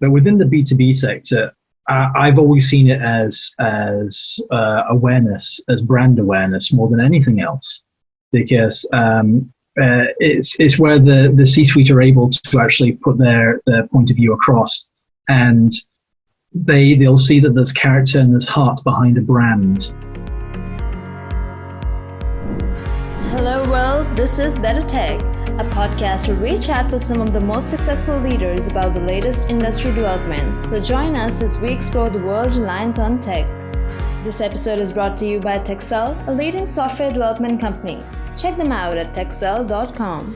But within the B2B sector, I've always seen it as awareness, as brand awareness more than anything else, because it's where the C-suite are able to actually put their point of view across, and they'll see that there's character and there's heart behind a brand. Hello world, this is BetterTech, a podcast where we chat with some of the most successful leaders about the latest industry developments. So join us as we explore the world reliant on tech. This episode is brought to you by Techcell, a leading software development company. Check them out at techcell.com.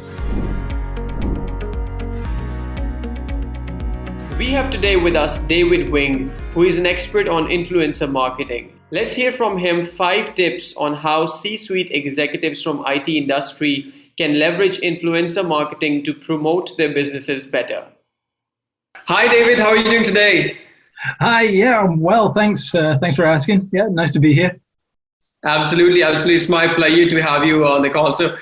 We have today with us David Wing, who is an expert on influencer marketing. Let's hear from him 5 tips on how C-suite executives from IT industry can leverage influencer marketing to promote their businesses better. Hi, David. How are you doing today? Hi. Yeah, I'm well. Thanks. Thanks for asking. Yeah, nice to be here. Absolutely. It's my pleasure to have you on the call. So,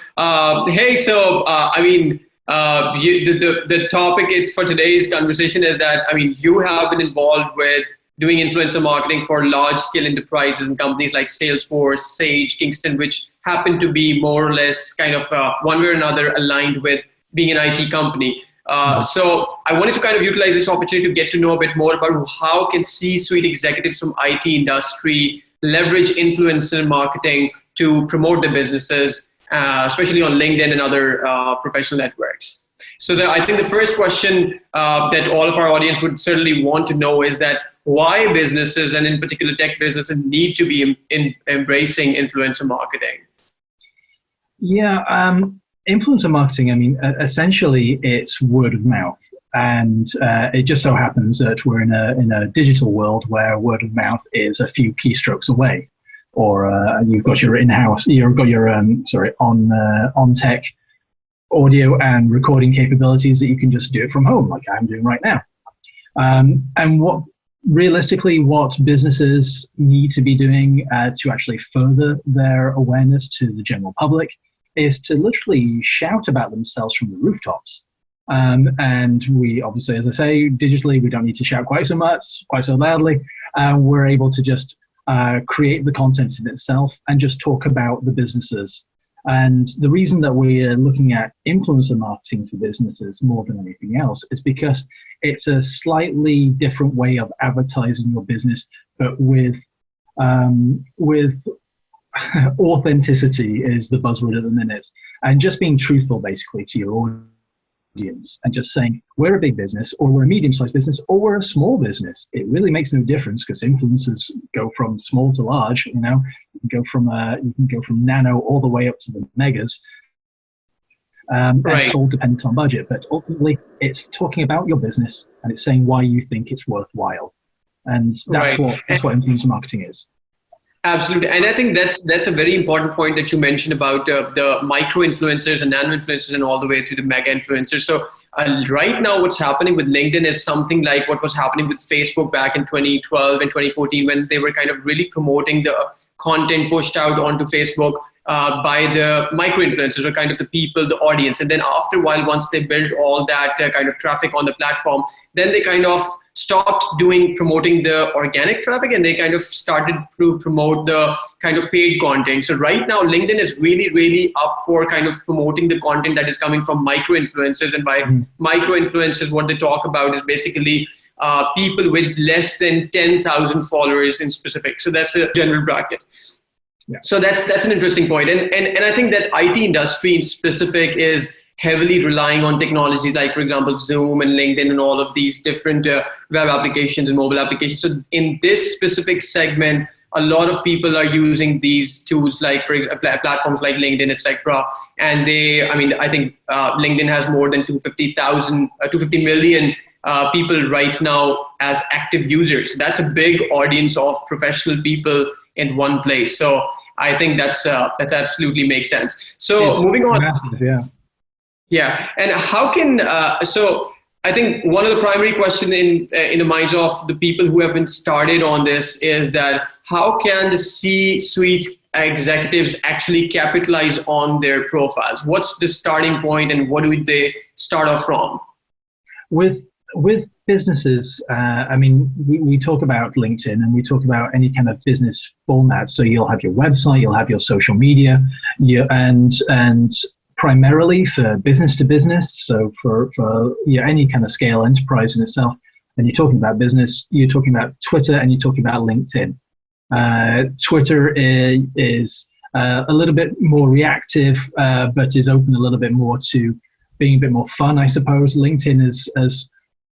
the topic for today's conversation is that, you have been involved with doing influencer marketing for large-scale enterprises and companies like Salesforce, Sage, Kingston, which happen to be more or less kind of one way or another aligned with being an IT company. So I wanted to kind of utilize this opportunity to get to know a bit more about how can C-suite executives from IT industry leverage influencer marketing to promote their businesses, especially on LinkedIn and other professional networks. So I think the first question that all of our audience would certainly want to know is that why businesses, and in particular tech businesses, need to be embracing influencer marketing? Yeah, influencer marketing, essentially it's word of mouth. And it just so happens that we're in a digital world where word of mouth is a few keystrokes away. Or you've got your in-house, you've got your on-tech audio and recording capabilities that you can just do it from home, like I'm doing right now. And what businesses need to be doing to actually further their awareness to the general public is to literally shout about themselves from the rooftops. And we obviously, as I say, digitally, we don't need to shout quite so loudly. We're able to just create the content in itself and just talk about the businesses. And the reason that we're looking at influencer marketing for businesses more than anything else is because it's a slightly different way of advertising your business, but with authenticity is the buzzword at the minute, and just being truthful basically to your audience and just saying we're a big business or we're a medium-sized business or we're a small business. It really makes no difference because influencers go from small to large. You can go from nano all the way up to the megas. Right. It's all dependent on budget, but ultimately it's talking about your business and it's saying why you think it's worthwhile, and that's what influencer marketing is. Absolutely. And I think that's a very important point that you mentioned about the micro influencers and nano influencers and all the way to the mega influencers. So right now what's happening with LinkedIn is something like what was happening with Facebook back in 2012 and 2014 when they were kind of really promoting the content pushed out onto Facebook by the micro influencers or kind of the people, the audience. And then after a while, once they built all that kind of traffic on the platform, then they kind of stopped promoting the organic traffic and they kind of started to promote the kind of paid content. So right now, LinkedIn is really, really up for kind of promoting the content that is coming from micro influencers. And by micro influencers, what they talk about is basically people with less than 10,000 followers in specific. So that's a general bracket. Yeah. So that's an interesting point. And I think that IT industry in specific is heavily relying on technologies like, for example, Zoom and LinkedIn and all of these different web applications and mobile applications. So in this specific segment, a lot of people are using these tools like, for example, platforms like LinkedIn, etc. And I think LinkedIn has more than 250 million people right now as active users. That's a big audience of professional people in one place. So I think that absolutely makes sense. So moving on. Massive, yeah. Yeah. And how can, so I think one of the primary questions in the minds of the people who have been started on this is that how can the C-suite executives actually capitalize on their profiles? What's the starting point and what do they start off from? With businesses, I mean, we talk about LinkedIn and we talk about any kind of business format. So you'll have your website, you'll have your social media, and primarily for business to business. So for any kind of scale enterprise in itself, and you're talking about business, you're talking about Twitter and you're talking about LinkedIn. Twitter is a little bit more reactive, but is open a little bit more to being a bit more fun, I suppose. LinkedIn has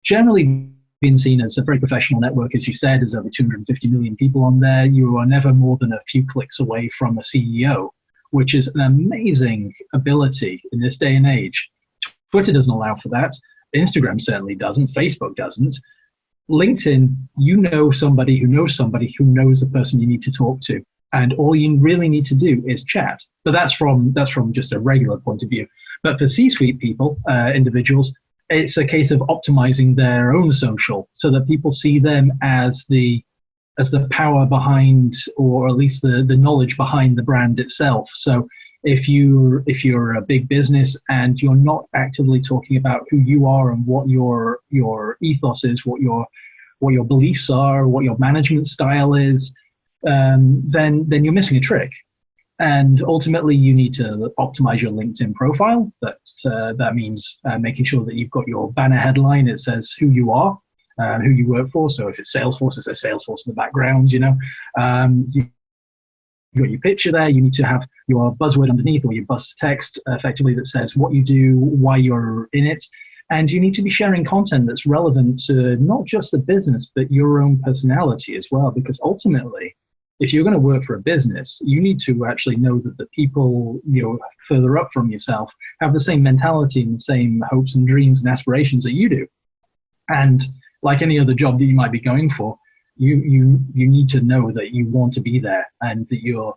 generally been seen as a very professional network. As you said, there's over 250 million people on there. You are never more than a few clicks away from a CEO, which is an amazing ability in this day and age. Twitter doesn't allow for that. Instagram certainly doesn't. Facebook doesn't. LinkedIn, you know somebody who knows the person you need to talk to. And all you really need to do is chat. But that's from just a regular point of view. But for C-suite people, individuals, it's a case of optimizing their own social so that people see them as the power behind, or at least the knowledge behind the brand itself. So if you're a big business and you're not actively talking about who you are and what your ethos is, what your beliefs are, what your management style is, then you're missing a trick. And ultimately, you need to optimize your LinkedIn profile. That means making sure that you've got your banner headline. It says who you are, who you work for. So if it's Salesforce, it says Salesforce in the background. You've got your picture there. You need to have your buzzword underneath, or your buzz text, effectively, that says what you do, why you're in it. And you need to be sharing content that's relevant to not just the business, but your own personality as well. Because ultimately, if you're going to work for a business, you need to actually know that the people further up from yourself have the same mentality and the same hopes and dreams and aspirations that you do. And like any other job that you might be going for, you need to know that you want to be there and that you're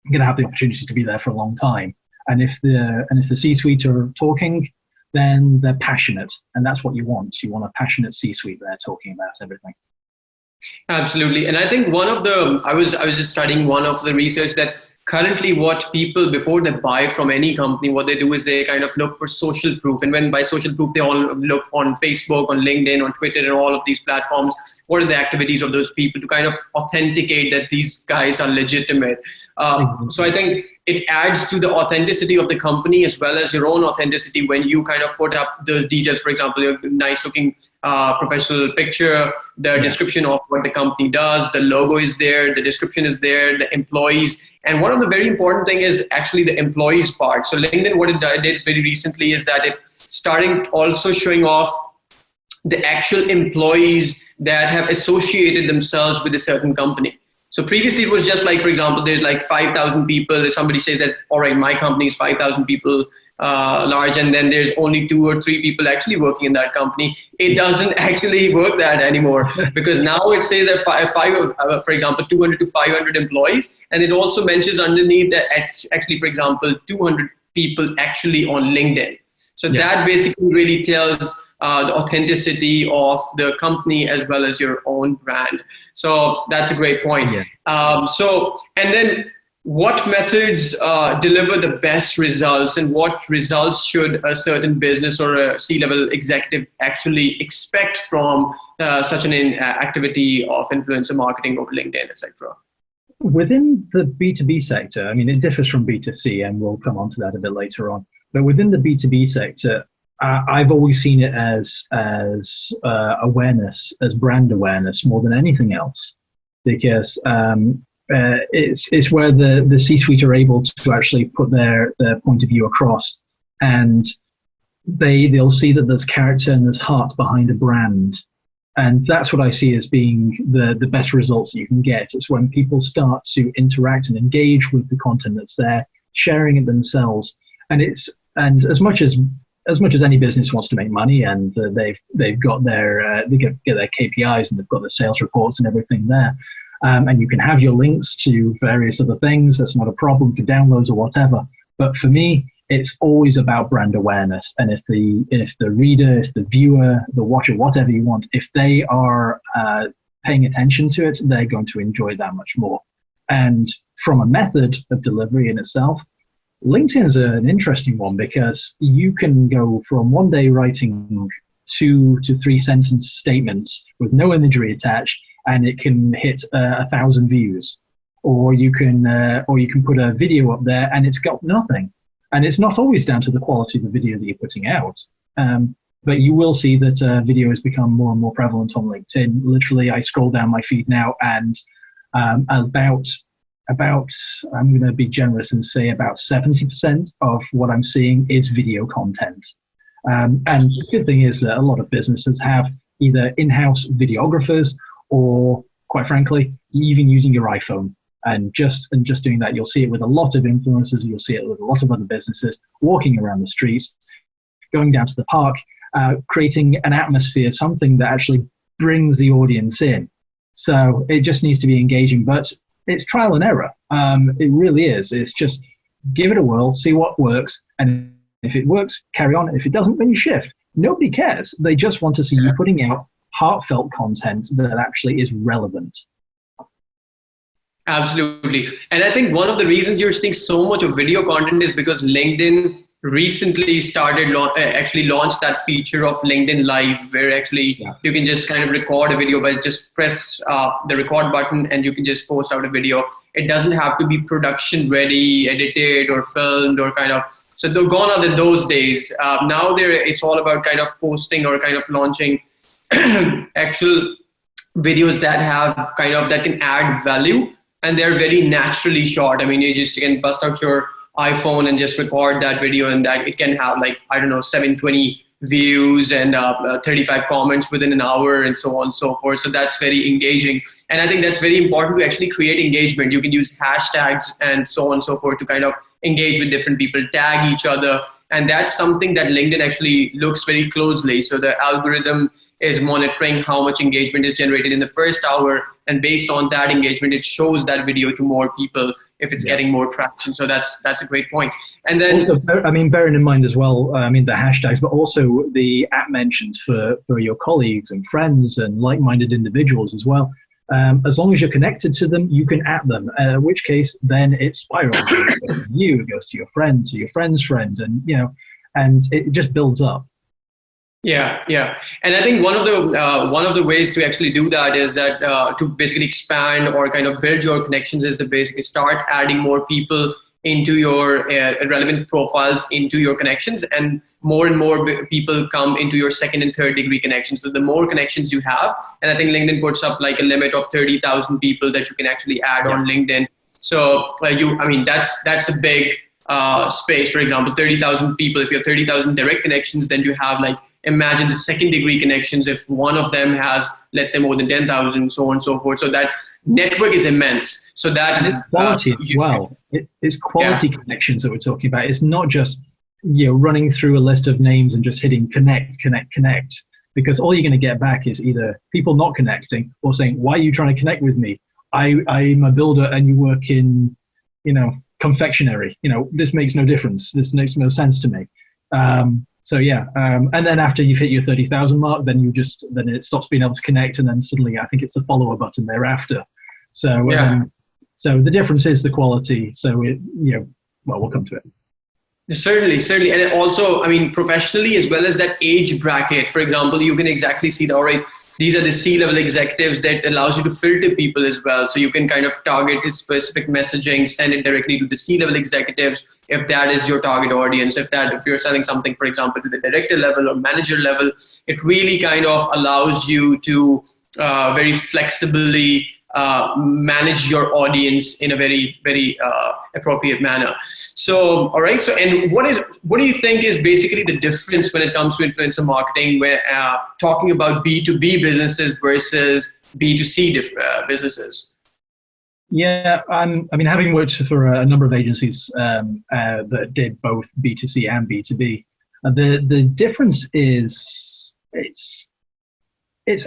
going to have the opportunity to be there for a long time. And if the C-suite are talking, then they're passionate, and that's what you want. You want a passionate C-suite there talking about everything. Absolutely. And I think I was just studying one of the research that currently what people, before they buy from any company, what they do is they kind of look for social proof. And when by social proof, they all look on Facebook, on LinkedIn, on Twitter, and all of these platforms. What are the activities of those people to kind of authenticate that these guys are legitimate? So I think it adds to the authenticity of the company as well as your own authenticity when you kind of put up the details. For example, your nice looking professional picture, the description of what the company does, the logo is there, the description is there, the employees. And one of the very important thing is actually the employees part. So LinkedIn, what it did very recently is that it starting also showing off the actual employees that have associated themselves with a certain company. So previously it was just like, for example, there's like 5,000 people. If somebody says that, all right, my company is 5,000 people large, and then there's only 2 or 3 people actually working in that company. It doesn't actually work that anymore, because now it says that for example, 200 to 500 employees. And it also mentions underneath that actually, for example, 200 people actually on LinkedIn. So that basically really tells the authenticity of the company as well as your own brand. So that's a great point. And then what methods deliver the best results, and what results should a certain business or a C-level executive actually expect from such an activity of influencer marketing over LinkedIn, etc.? Within the B2B sector, I mean, it differs from B2C, and we'll come on to that a bit later on. But within the B2B sector, I've always seen it as awareness, as brand awareness more than anything else, because it's where the C-suite are able to actually put their point of view across, and they'll see that there's character and there's heart behind a brand. And that's what I see as being the best results that you can get. It's when people start to interact and engage with the content that's there, sharing it themselves. And as much as any business wants to make money, and they've got they get their KPIs and they've got their sales reports and everything there, and you can have your links to various other things. That's not a problem for downloads or whatever. But for me, it's always about brand awareness. And if the reader, if the viewer, the watcher, whatever you want, if they are paying attention to it, they're going to enjoy that much more. And from a method of delivery in itself, LinkedIn is an interesting one, because you can go from one day writing 2 to 3 sentence statements with no imagery attached, and it can hit 1,000 views. Or you can put a video up there and it's got nothing. And it's not always down to the quality of the video that you're putting out. But you will see that video has become more and more prevalent on LinkedIn. Literally, I scroll down my feed now, and about I'm going to be generous and say about 70% of what I'm seeing is video content. And the good thing is that a lot of businesses have either in-house videographers or, quite frankly, even using your iPhone. And just doing that, you'll see it with a lot of influencers. You'll see it with a lot of other businesses walking around the streets, going down to the park, creating an atmosphere, something that actually brings the audience in. So it just needs to be engaging, but it's trial and error. It really is. It's just give it a whirl, see what works, and if it works, carry on. If it doesn't, then you shift. Nobody cares. They just want to see you putting out heartfelt content that actually is relevant. Absolutely. And I think one of the reasons you're seeing so much of video content is because LinkedIn recently actually launched that feature of LinkedIn Live, where actually you can just kind of record a video by just press the record button and you can just post out a video. It doesn't have to be production ready, edited or filmed or kind of, so they're gone are those days. Now it's all about kind of posting or kind of launching actual videos that have kind of, that can add value. And they're very naturally short. I mean, you can bust out your iPhone and just record that video, and that it can have 720 views and 35 comments within an hour and so on and so forth. So that's very engaging. And I think that's very important to actually create engagement. You can use hashtags and so on and so forth to kind of engage with different people, tag each other. And that's something that LinkedIn actually looks very closely. So the algorithm is monitoring how much engagement is generated in the first hour. And based on that engagement, it shows that video to more people if it's getting more traction. So that's a great point. And then, also, bearing in mind as well, the hashtags, but also the at mentions for your colleagues and friends and like-minded individuals as well. As long as you're connected to them, you can at them, in which case then it spirals. It goes to you, it goes to your friend, to your friend's friend, and it just builds up. Yeah. And I think one of the ways to actually do that is that to basically expand or kind of build your connections is to basically start adding more people into your relevant profiles into your connections, and more people come into your second and third degree connections. So the more connections you have, and I think LinkedIn puts up like a limit of 30,000 people that you can actually add on LinkedIn. So that's a big space. For example, 30,000 people. If you have 30,000 direct connections, then you have imagine the second degree connections if one of them has, let's say, more than 10,000, so on and so forth. So that network is immense. So that and it's quality as well. It's quality connections that we're talking about. It's not just running through a list of names and just hitting connect, because all you're going to get back is either people not connecting or saying, why are you trying to connect with me? I'm a builder and you work in, confectionery. This makes no difference. This makes no sense to me. And then after you've hit your 30,000 mark, then it stops being able to connect, and then suddenly I think it's the follower button thereafter. So so the difference is the quality. So we'll come to it. Certainly. And also, professionally as well as that age bracket, for example, you can exactly see that, all right, these are the C-level executives. That allows you to filter people as well. So you can kind of target a specific messaging, send it directly to the C-level executives if that is your target audience. If you're selling something, for example, to the director level or manager level, it really kind of allows you to very flexibly manage your audience in a very, very appropriate manner. So, all right. So, and what do you think is basically the difference when it comes to influencer marketing, where talking about B2B businesses versus B2C businesses? Yeah, having worked for a number of agencies that did both B2C and B2B, the difference is it's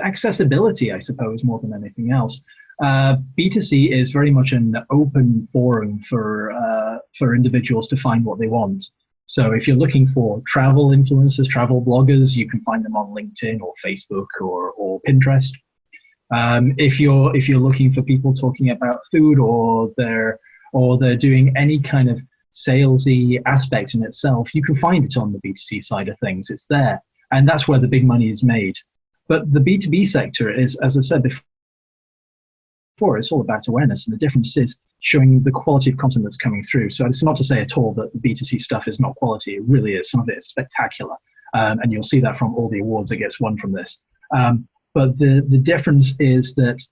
accessibility, I suppose, more than anything else. B2C is very much an open forum for individuals to find what they want. So if you're looking for travel influencers, travel bloggers, you can find them on LinkedIn or Facebook or Pinterest. If you're looking for people talking about food, or they're doing any kind of salesy aspect in itself, you can find it on the B2C side of things. It's there. And that's where the big money is made. But the B2B sector is, as I said before, it's all about awareness. And the difference is showing the quality of content that's coming through. So it's not to say at all that the B2C stuff is not quality. It really is. Some of it is spectacular. And you'll see that from all the awards that gets won from this. But the difference is that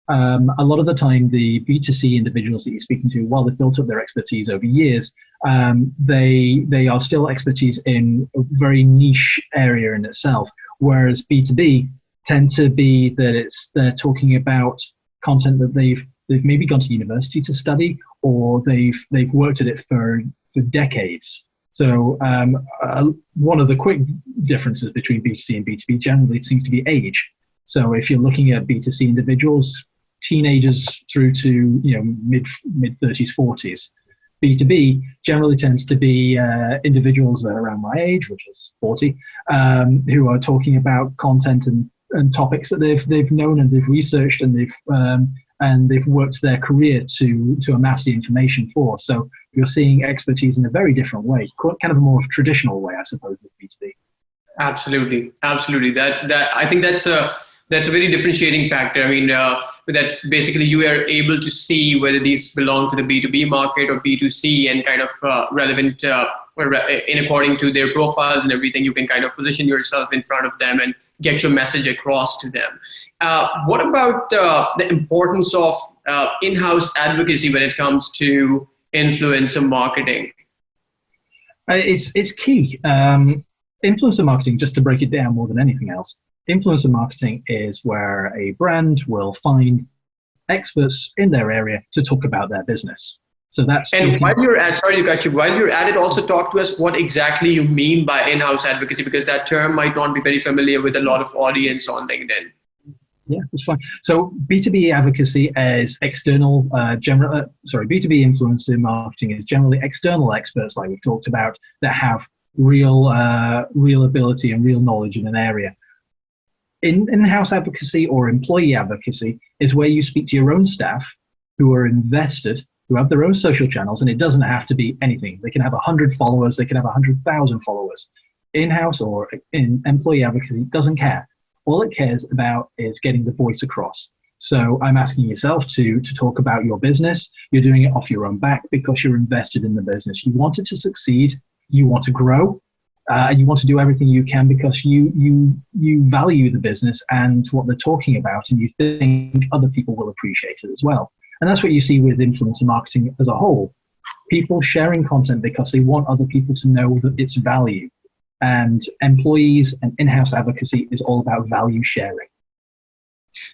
a lot of the time, the B2C individuals that you're speaking to, while they've built up their expertise over years, they are still expertise in a very niche area in itself. Whereas B2B tend to be that they're talking about content that they've maybe gone to university to study, or they've worked at it for decades. So one of the quick differences between B2C and B2B generally seems to be age. So if you're looking at B2C individuals, teenagers through to mid 30s, 40s. B2B generally tends to be individuals around my age, which is 40, who are talking about content and topics that they've known and they've researched and they've worked their career to amass the information for. So you're seeing expertise in a very different way, kind of a more traditional way, I suppose, with B2B. Absolutely. That I think that's a very differentiating factor. I mean, that basically you are able to see whether these belong to the B2B market or B2C, and kind of relevant in according to their profiles and everything. You can kind of position yourself in front of them and get your message across to them. What about the importance of in-house advocacy when it comes to influencer marketing? It's key. Influencer marketing, just to break it down more than anything else, influencer marketing is where a brand will find experts in their area to talk about their business. So that's. And while you're at it, also talk to us what exactly you mean by in-house advocacy, because that term might not be very familiar with a lot of audience on LinkedIn. Yeah, that's fine. So B2B advocacy is external, B2B influencer marketing is generally external experts, like we've talked about, that have real ability and real knowledge in an area. In-house advocacy or employee advocacy is where you speak to your own staff who are invested, who have their own social channels, and it doesn't have to be anything. They can have 100 followers, they can have 100,000 followers. In-house or in employee advocacy doesn't care. All it cares about is getting the voice across. So I'm asking yourself to talk about your business. You're doing it off your own back because you're invested in the business. You want it to succeed. You want to grow, and you want to do everything you can because you value the business and what they're talking about, and you think other people will appreciate it as well. And that's what you see with influencer marketing as a whole. People sharing content because they want other people to know that its value. And employees and in-house advocacy is all about value sharing.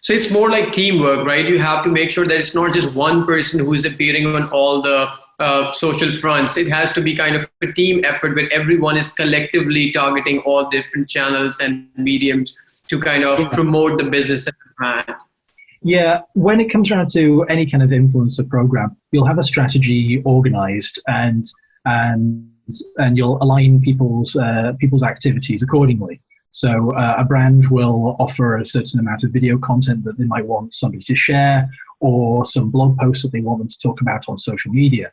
So it's more like teamwork, right? You have to make sure that it's not just one person who is appearing on all the social fronts. It has to be kind of a team effort where everyone is collectively targeting all different channels and mediums to kind of promote the business and the brand. Yeah, when it comes around to any kind of influencer program, you'll have a strategy organized and you'll align people's activities accordingly. So a brand will offer a certain amount of video content that they might want somebody to share, or some blog posts that they want them to talk about on social media.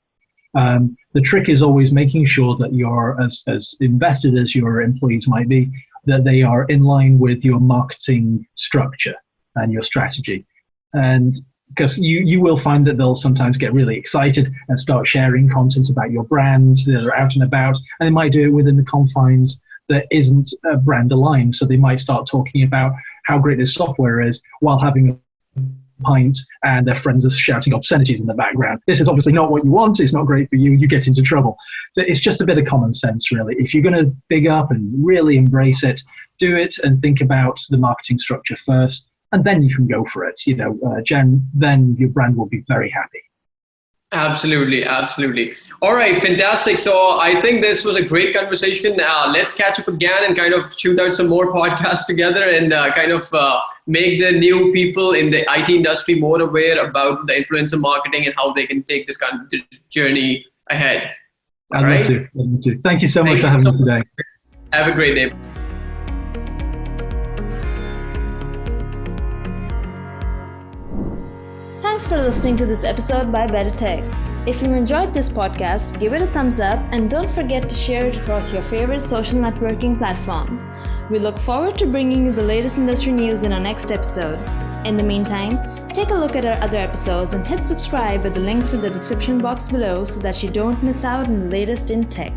The trick is always making sure that you're as invested as your employees might be, that they are in line with your marketing structure and your strategy. And because you will find that they'll sometimes get really excited and start sharing content about your brand that are out and about, and they might do it within the confines that isn't brand aligned. So they might start talking about how great this software is while having a pint and their friends are shouting obscenities in the background. This is obviously not what you want. It's not great for you. You get into trouble. So it's just a bit of common sense, really. If you're going to big up and really embrace it, do it and think about the marketing structure first, and then you can go for it. Then your brand will be very happy. Absolutely. All right, fantastic. So I think this was a great conversation. Let's catch up again and kind of shoot out some more podcasts together and kind of make the new people in the IT industry more aware about the influencer marketing and how they can take this kind of journey ahead. I'd love to. Thank you so much for having me today. Have a great day. Thanks for listening to this episode by BetterTech. If you enjoyed this podcast, give it a thumbs up and don't forget to share it across your favorite social networking platform. We look forward to bringing you the latest industry news in our next episode. In the meantime, take a look at our other episodes and hit subscribe with the links in the description box below so that you don't miss out on the latest in tech.